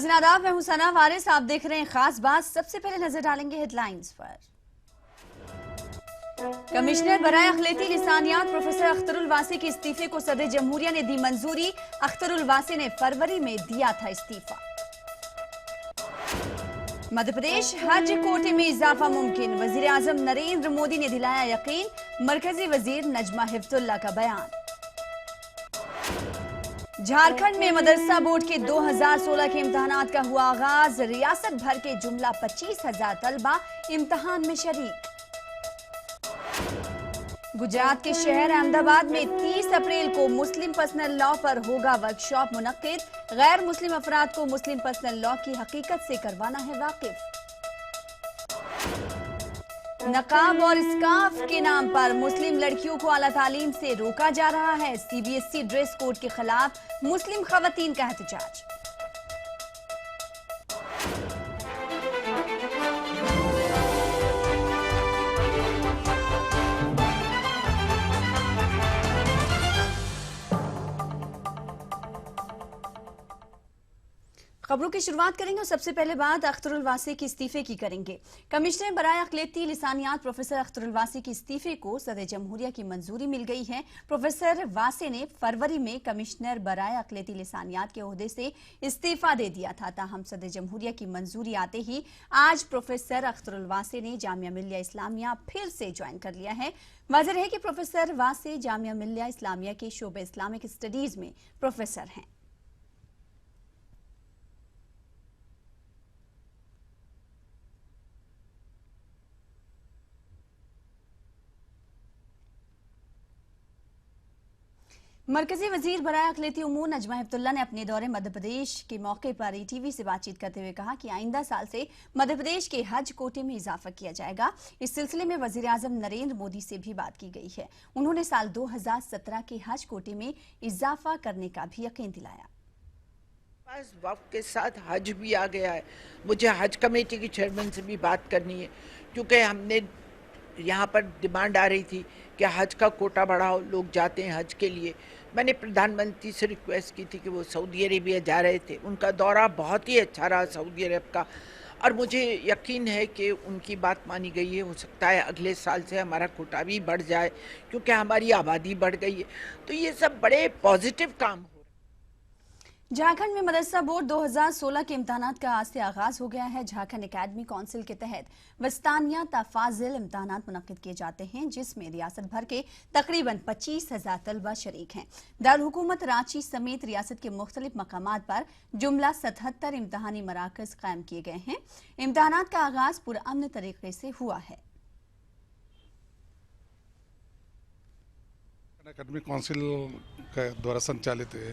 नाज़रीन आदाब, मैं हूं सना वारिस। आप देख रहे हैं खास बात। सबसे पहले नजर डालेंगे हेडलाइंस पर। कमिश्नर बराए अखिलेती लिसानियात प्रोफेसर अख्तरुल वासी के इस्तीफे को सदर जमहूरिया ने दी मंजूरी। अख्तरुल वासी ने फरवरी में दिया था इस्तीफा। मध्य प्रदेश हज कोटे में इजाफा मुमकिन, वजीर आजम नरेंद्र मोदी ने दिलाया यकीन। मरकजी वजीर नजमा हिफ्तुल्लाह का बयान। झारखंड में मदरसा बोर्ड के 2016 के इम्तहानात का हुआ आगाज। रियासत भर के जुमला 25,000 तलबा इम्तहान में शरीक। गुजरात के शहर अहमदाबाद में 30 अप्रैल को मुस्लिम पर्सनल लॉ पर होगा वर्कशॉप मुनक्किद। गैर मुस्लिम अफराद को मुस्लिम पर्सनल लॉ की हकीकत से करवाना है वाकिफ। नकाब और स्कार्फ के नाम पर मुस्लिम लड़कियों को आला तालीम से रोका जा रहा है। सीबीएसई ड्रेस कोड के खिलाफ मुस्लिम खवातीन का एहतजाज। खबरों की शुरुआत करेंगे और सबसे पहले बात अख्तरुल वासी के इस्तीफे की करेंगे। कमिश्नर बराए अखिलेती लिसानियात प्रोफेसर अख्तरुल वासी के इस्तीफे को सदर जमहूरिया की मंजूरी मिल गई है। प्रोफेसर वासी ने फरवरी में कमिश्नर बराए अखिलेती लिसानियात के ओहदे से इस्तीफा दे दिया था। ताहम सदर जमहूरिया की मंजूरी आते ही आज प्रोफेसर अख्तरुल वासी ने जामिया मिल्लिया इस्लामिया फिर से ज्वाइन कर लिया है। वाज़ेह है कि प्रोफेसर वासी जामिया मिल्लिया इस्लामिया के शोबे इस्लामिक स्टडीज में प्रोफेसर हैं। मरकजी वजीर बराए अखिलेती उमूर नजमा हिफ्तुल्लाह ने अपने दौरे मध्य प्रदेश के मौके पर ईटीवी से बातचीत करते हुए कहा कि आइंदा साल से मध्य प्रदेश के हज कोटे में इजाफा किया जाएगा। इस सिलसिले में वजीर आजम नरेंद्र मोदी से भी बात की गई है। उन्होंने साल 2017 के हज कोटे में इजाफा करने का भी यकीन दिलाया। वक्त के साथ हज भी आ गया है। मुझे हज कमेटी की चेयरमैन से भी बात करनी है, क्योंकि हमने यहाँ पर डिमांड आ रही थी कि हज का कोटा बढ़ाओ, लोग जाते हैं हज के लिए। मैंने प्रधानमंत्री से रिक्वेस्ट की थी कि वो सऊदी अरेबिया जा रहे थे। उनका दौरा बहुत ही अच्छा रहा सऊदी अरब का, और मुझे यकीन है कि उनकी बात मानी गई है। हो सकता है अगले साल से हमारा कोटा भी बढ़ जाए, क्योंकि हमारी आबादी बढ़ गई है। तो ये सब बड़े पॉजिटिव काम हो। झारखंड में मदरसा बोर्ड 2016 के इम्तहानात का आज से आगाज हो गया है। झारखंड एकेडमी काउंसिल के तहत वस्तानिया तफाजिल इम्तहानात मुनक्किद किए जाते हैं, जिसमें रियासत भर के तकरीबन 25,000 तलबा शरीक हैं। दारुल हुकूमत रांची समेत रियासत के मुख्तलिफ मकामात पर जुमला 77 इम्तहानी मराकज कायम किए गए हैं। इम्तहानात का आगाज पुरअमन तरीके से हुआ है। एकेडमी काउंसिल के द्वारा संचालित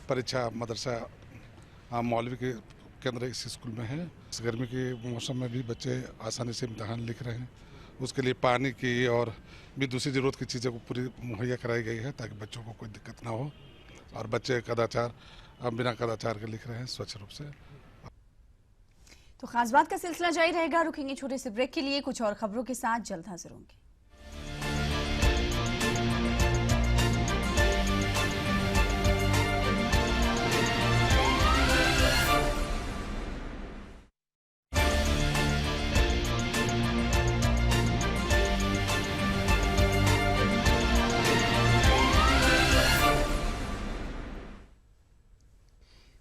परीक्षा मदरसा मौलवी के केंद्र इस स्कूल में है। इस गर्मी के मौसम में भी बच्चे आसानी से इम्तहान लिख रहे हैं। उसके लिए पानी की और भी दूसरी ज़रूरत की चीज़ें को पूरी मुहैया कराई गई है, ताकि बच्चों को कोई दिक्कत ना हो और बच्चे बिना कदाचार के लिख रहे हैं स्वच्छ रूप से। तो खास बात का सिलसिला जारी रहेगा। रुकेंगे छोटे से ब्रेक के लिए, कुछ और खबरों के साथ जल्द हाजिर होंगे।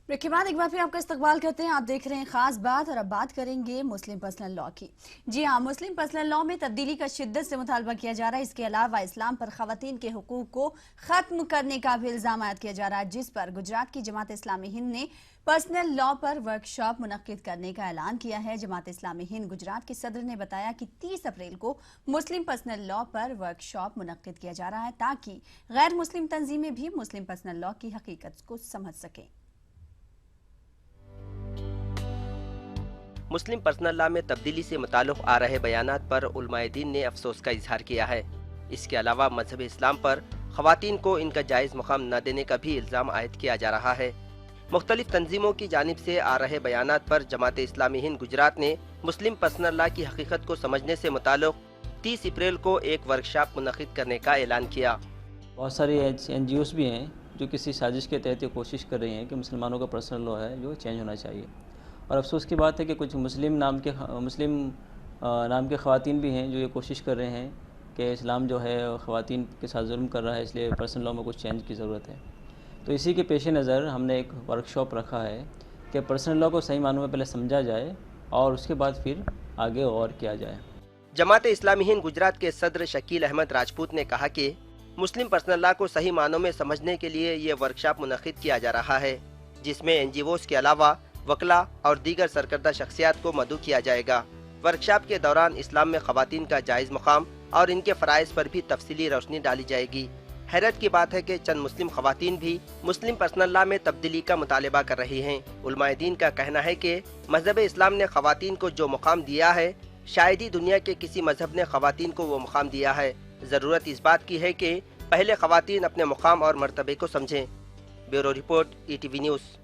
ब्रेक के बाद एक बार फिर आपका इस्तकबाल करते हैं। आप देख रहे हैं खास बात, और अब बात करेंगे मुस्लिम पर्सनल लॉ की। जी हाँ, मुस्लिम पर्सनल लॉ में तब्दीली का शिद्दत से मुतालबा किया जा रहा है। इसके अलावा इस्लाम पर खवातीन के हुकूक को खत्म करने का भी इल्जाम आयद किया जा रहा है, जिस पर गुजरात की जमात इस्लामी हिंद ने पर्सनल लॉ पर वर्कशॉप मुनक्किद करने का ऐलान किया है। जमात इस्लामी हिंद गुजरात के सदर ने बताया कि 30 अप्रैल को मुस्लिम पर्सनल लॉ पर वर्कशॉप मुनक्किद किया जा रहा है, ताकि गैर मुस्लिम तंजीमें भी मुस्लिम पर्सनल लॉ की हकीकत को समझ सकें। मुस्लिम पर्सनल लॉ में तब्दीली से मुताल्लिक़ आ रहे बयानात पर उलमाए दीन ने अफसोस का इजहार किया है। इसके अलावा मजहब इस्लाम पर ख़वातीन को इनका जायज़ मुकाम न देने का भी इल्ज़ाम आयद किया जा रहा है। मुख्तलिफ तंजीमों की जानिब से आ रहे बयानात पर जमात इस्लामी हिंद गुजरात ने मुस्लिम पर्सनल लॉ की हकीकत को समझने से मुताल्लिक़ 30 अप्रैल को एक वर्कशॉप मुनक़िद करने का ऐलान किया। बहुत सारे NGOs भी हैं जो किसी साजिश के तहत ये कोशिश कर रही हैं कि मुसलमानों का पर्सनल लॉ है जो चेंज होना चाहिए। और अफसोस की बात है कि कुछ मुस्लिम नाम के ख़वातीन भी हैं जो ये कोशिश कर रहे हैं कि इस्लाम जो है ख़वातीन के साथ जुल्म कर रहा है, इसलिए पर्सनल लॉ में कुछ चेंज की ज़रूरत है। तो इसी के पेश नज़र हमने एक वर्कशॉप रखा है कि पर्सनल लॉ को सही मानों में पहले समझा जाए और उसके बाद फिर आगे और किया जाए। जमात इस्लामी हिंद गुजरात के सदर शकील अहमद राजपूत ने कहा कि मुस्लिम पर्सनल लॉ को सही मानों में समझने के लिए ये वर्कशॉप मुनक्किद किया जा रहा है, जिसमें NGOs के अलावा वकला और दीगर सरकर्दा शख्सियात को मदऊ किया जाएगा। वर्कशॉप के दौरान इस्लाम में ख़वातीन का जायज़ मुकाम और इनके फ़राइज़ पर भी तफसीली रोशनी डाली जाएगी। हैरत की बात है कि चंद मुस्लिम ख़वातीन भी मुस्लिम पर्सनल लॉ में तब्दीली का मुतालिबा कर रही हैं। उलमाए दीन का कहना है कि मज़हब इस्लाम ने ख़वातीन को जो मुकाम दिया है, शायद ही दुनिया के किसी मजहब ने ख़वातीन को वो मुकाम दिया है। ज़रूरत इस बात की है कि पहले ख़वातीन अपने मुकाम और मर्तबे को समझें। Bureau report, ETV news.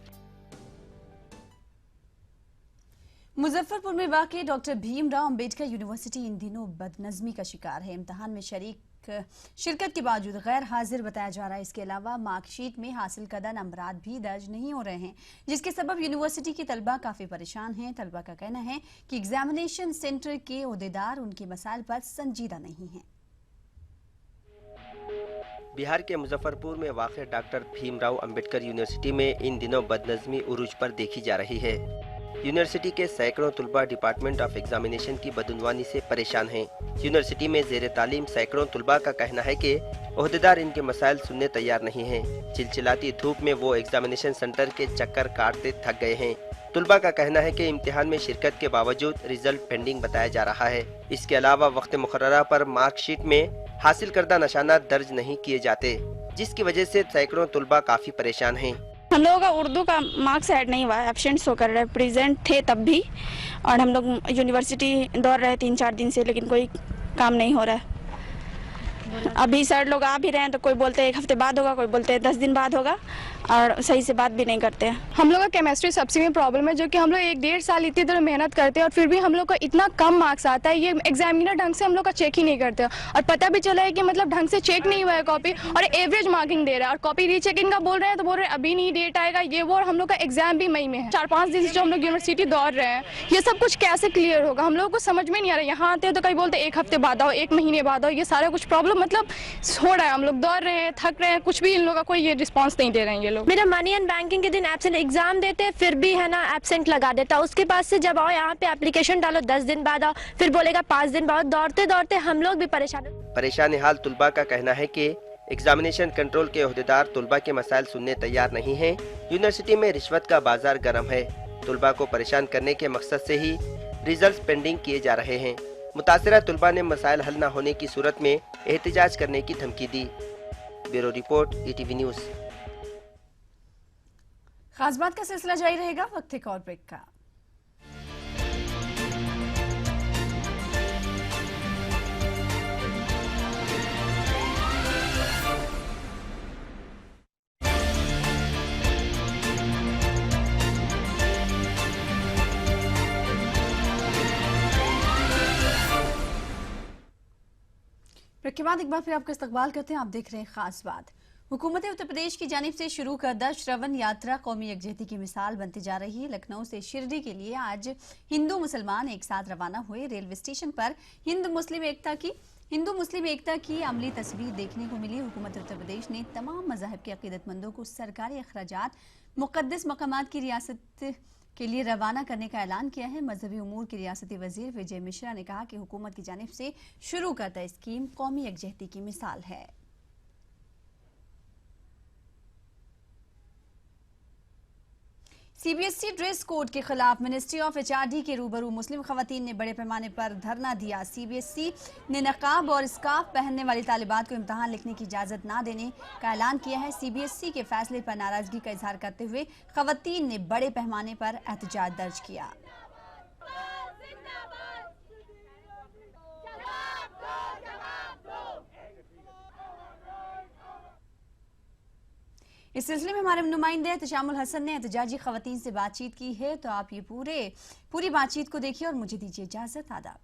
Muzaffarpur में वाक़ डॉक्टर भीमराव अंबेडकर यूनिवर्सिटी इन दिनों बदनज़मी का शिकार है। इम्तहान में शिरकत के बावजूद गैर हाजिर बताया जा रहा है। इसके अलावा मार्कशीट में हासिल करदा नंबरात भी दर्ज नहीं हो रहे हैं, जिसके सबब यूनिवर्सिटी के तलबा काफ़ी परेशान हैं। तलबा का कहना है कि एग्जामिनेशन सेंटर के ओहदेदार उनके मसाइल पर संजीदा नहीं हैं। बिहार के मुजफ्फरपुर में वाक़ डॉक्टर भीमराव अंबेडकर यूनिवर्सिटी में इन दिनों बदनज़मी उरूज पर देखी जा रही है। यूनिवर्सिटी के सैकड़ों तुलबा डिपार्टमेंट ऑफ एग्जामिनेशन की बदउनवानी से परेशान हैं। यूनिवर्सिटी में ज़ेर तालीम सैकड़ों तुलबा का कहना है कि ओहदेदार इनके मसाइल सुनने तैयार नहीं हैं। चिलचिलाती धूप में वो एग्जामिनेशन सेंटर के चक्कर काटते थक गए हैं। तुलबा का कहना है कि इम्तिहान में शिरकत के बावजूद रिजल्ट पेंडिंग बताया जा रहा है। इसके अलावा वक्त मुकर्ररा पर मार्कशीट में हासिल करदा निशानात दर्ज नहीं किए जाते, जिसकी वजह से सैकड़ों तुलबा काफ़ी परेशान हैं। हम लोगों का उर्दू का मार्क्स ऐड नहीं हुआ है, एब्सेंट शो कर रहा है। प्रेजेंट थे तब भी, और हम लोग यूनिवर्सिटी दौड़ रहे 3-4 दिन से, लेकिन कोई काम नहीं हो रहा है। अभी सर लोग आ भी रहे हैं तो कोई बोलते हैं 1 हफ्ते बाद होगा, कोई बोलते हैं 10 दिन बाद होगा, और सही से बात भी नहीं करते हैं। हम लोग का केमिस्ट्री सबसे में प्रॉब्लम है, जो कि हम लोग 1-1.5 साल इतनी देर मेहनत करते हैं और फिर भी हम लोग का इतना कम मार्क्स आता है। ये एग्जामिनर ढंग से हम लोग का चेक ही नहीं करते, और पता भी चला है कि मतलब ढंग से चेक नहीं हुआ है कॉपी, और एवरेज मार्किंग दे रहा है। और कॉपी रीचेकिंग का बोल रहे हैं तो बोल रहे हैं अभी नहीं, डेट आएगा ये वो, और हम लोग का एग्जाम भी मई में है। 4-5 दिन से जो हम लोग यूनिवर्सिटी दौड़ रहे हैं, ये सब कुछ कैसे क्लियर होगा हम लोग को समझ में नहीं आ रहा है। यहाँ आते हैं तो कहीं बोलते 1 हफ्ते बाद आओ, 1 महीने बाद आओ, ये सारा कुछ प्रॉब्लम मतलब हो रहा है। हम लोग दौड़ रहे हैं, थक रहे हैं, कुछ भी इन लोगों का कोई ये रिस्पॉन्स नहीं दे रहे हैं ये लोग। मेरा मनी एंड बैंकिंग के दिन एब्सेंट एग्जाम देते, फिर भी है ना एब्सेंट लगा देता। उसके बाद से जब आओ यहाँ पे एप्लीकेशन डालो 10 दिन बाद आओ, फिर बोलेगा 5 दिन बाद। दौड़ते दौड़ते हम लोग भी परेशान हाल तुलबा का कहना है कि एग्जामिनेशन कंट्रोल के ओहदेदार तुलबा के मसाइल सुनने तैयार नहीं हैं। यूनिवर्सिटी में रिश्वत का बाजार गर्म है। तुलबा को परेशान करने के मकसद से ही रिजल्ट पेंडिंग किए जा रहे हैं। मुतासिरा तुलबा ने मसाइल हल न होने की सूरत में एहतजाज करने की धमकी दी। Bureau report, ETV news. खास बात का सिलसिला जारी रहेगा, वक्त एक और ब्रेक का। ब्रेक के बाद एक बार फिर आपका इस्तकबाल करते हैं। आप देख रहे हैं खास बात। हुकूमत उत्तर प्रदेश की जानिब से शुरू करदा श्रवण यात्रा कौमी यकजहती की मिसाल बनती जा रही है। लखनऊ से शिरडी के लिए आज हिंदू मुसलमान एक साथ रवाना हुए। रेलवे स्टेशन पर हिंदू मुस्लिम एकता की अमली तस्वीर देखने को मिली। हुकूमत उत्तर प्रदेश ने तमाम मज़ाहिब के अक़ीदतमंदों को सरकारी अखराजात मुक़द्दस मकामात की रियासत के लिए रवाना करने का ऐलान किया है। मजहबी उमूर के रियासती वजीर विजय मिश्रा ने कहा कि हुकूमत की जानिब से शुरू करदा स्कीम कौमी यकजहती की मिसाल है। CBSE ड्रेस कोड के खिलाफ मिनिस्ट्री ऑफ HRD के रूबरू मुस्लिम खवातीन ने बड़े पैमाने पर धरना दिया। CBSE ने नकाब और स्कार्फ पहनने वाली तालिबात को इम्तहान लिखने की इजाज़त ना देने का ऐलान किया है। CBSE के फैसले पर नाराजगी का इजहार करते हुए खवातीन ने बड़े पैमाने पर एहतजाज दर्ज किया। इस सिलसिले में हमारे नुमाइंदे एहतशामुल हसन ने एहतजाजी खवातीन से बातचीत की है, तो आप ये पूरी बातचीत को देखिए और मुझे दीजिए इजाजत। आदाब।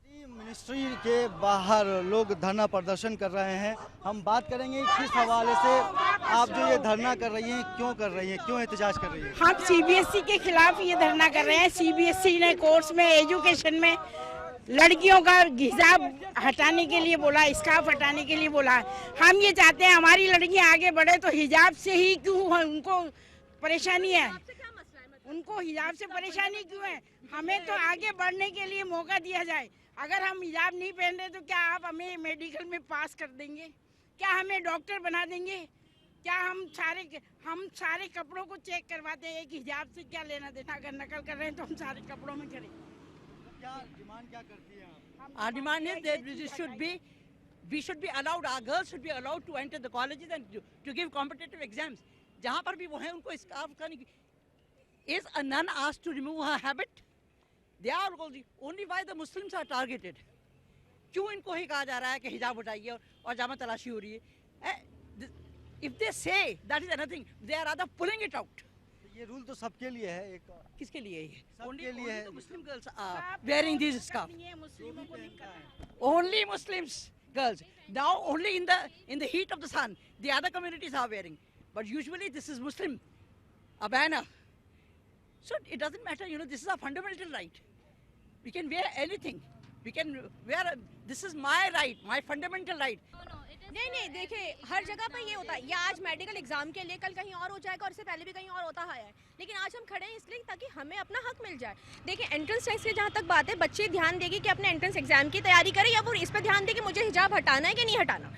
मिनिस्ट्री के बाहर लोग धरना प्रदर्शन कर रहे हैं। हम बात करेंगे किस हवाले से आप जो ये धरना कर रही हैं, क्यों कर रही हैं, क्यों एहतजाज कर रही हैं? हम सीबीएसई के खिलाफ ये धरना कर रहे हैं। सीबीएसई ने कोर्स में, एजुकेशन में लड़कियों का हिजाब हटाने के लिए बोला, स्कार्फ हटाने के लिए बोला। हम ये चाहते हैं हमारी लड़कियां आगे बढ़े, तो हिजाब से ही क्यों उनको परेशानी है? उनको हिजाब से परेशानी क्यों है? हमें तो आगे बढ़ने के लिए मौका दिया जाए। अगर हम हिजाब नहीं पहन रहे तो क्या आप हमें मेडिकल में पास कर देंगे? क्या हमें डॉक्टर बना देंगे? क्या हम सारे कपड़ों को चेक करवाते हैं? एक हिजाब से क्या लेना देना? अगर नकल कर रहे हैं तो हम सारे कपड़ों में करें। क्या डिमांड क्या करती हैं आप? Our demand is that we should be allowed, our girls should be allowed to enter the colleges and to give competitive exams. जहाँ पर भी वो हैं उनको स्कार्फ करने की। Is a nun asked to remove her habit? They are only why the Muslims are targeted. क्यों इनको ही कहा जा रहा है कि हिजाब उठाइए और जामा तलाशी हो रही है? If they say that is anything, they are rather pulling it out. ये रूल तो सबके लिए है। एक किसके लिए है? सबके लिए है। Muslim girls are wearing these scarf. Only Muslims girls. Now only in the heat of the sun, the other communities are wearing. But usually this is Muslim, a banner. So it doesn't matter, this is a fundamental right. We can wear anything. We can wear, this is my right, my fundamental right. नहीं देखिए, हर जगह पर ये होता है। ये आज medical exam के लिए, कल कहीं और हो जाएगा और इससे पहले भी कहीं और होता है। लेकिन आज हम खड़े हैं इसलिए ताकि हमें अपना हक मिल जाए। देखिए, एंट्रेंस टेस्ट की जहाँ तक बात है, बच्चे ध्यान देंगे कि अपने एंट्रेंस एग्जाम की तैयारी करें, या वो इस पर ध्यान दें कि मुझे हिजाब हटाना है कि नहीं हटाना।